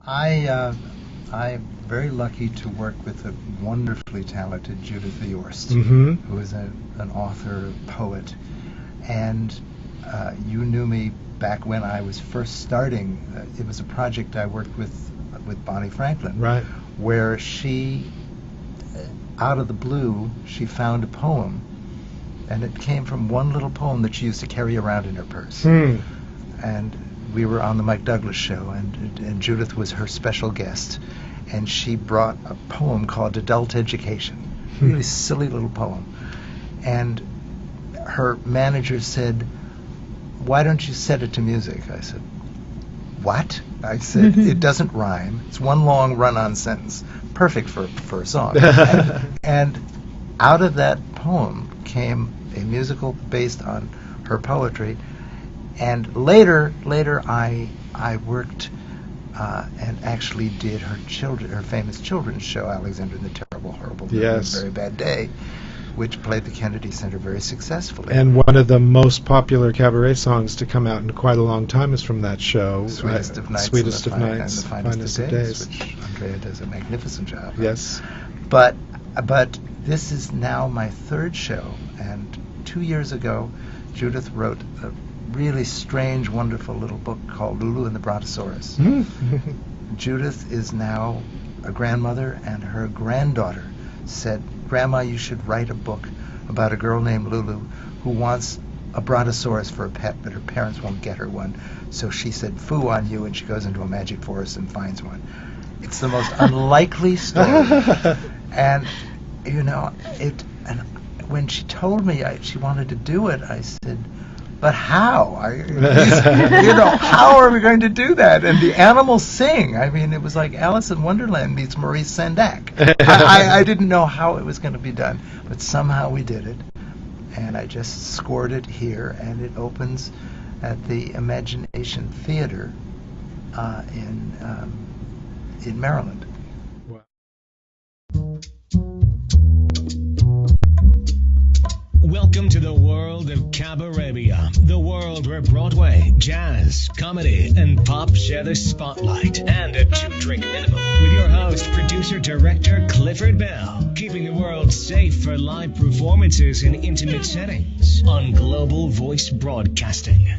I'm very lucky to work with a wonderfully talented Judith Viorst, who is an author, poet, and you knew me back when I was first starting. It was a project I worked with Bonnie Franklin, right, where she, out of the blue, she found a poem, and it came from one little poem that she used to carry around in her purse. And we were on the Mike Douglas show, and Judith was her special guest, and she brought a poem called Adult Education, really silly little poem. And her manager said, "Why don't you set it to music?" I said, "What?" I said, "It doesn't rhyme. It's one long run-on sentence. Perfect for a song." and out of that poem came a musical based on her poetry. And later I worked and actually did her famous children's show, Alexander and the Terrible, Horrible, Very Bad Day, which played the Kennedy Center very successfully. And one of the most popular cabaret songs to come out in quite a long time is from that show. Sweetest of Nights, Sweetest of Nights, and the Finest of Days, which Andrea does a magnificent job. Yes. But this is now my third show, and 2 years ago, Judith wrote a really strange, wonderful little book called Lulu and the Brontosaurus. Judith is now a grandmother, and her granddaughter said, "Grandma, you should write a book about a girl named Lulu who wants a Brontosaurus for a pet, but her parents won't get her one." So she said, "Foo on you," and she goes into a magic forest and finds one. It's the most unlikely story. And, and when she told me she wanted to do it, I said, "But how? How are we going to do that?" And the animals sing. I mean, it was like Alice in Wonderland meets Maurice Sendak. I didn't know how it was going to be done, but somehow we did it. And I just scored it here, and it opens at the Imagination Theater in Maryland. Welcome to the world of Cabarabia, the world where Broadway, jazz, comedy, and pop share the spotlight, and a 2-drink minimum. With your host, producer, director Clifford Bell, keeping the world safe for live performances in intimate settings on Global Voice Broadcasting.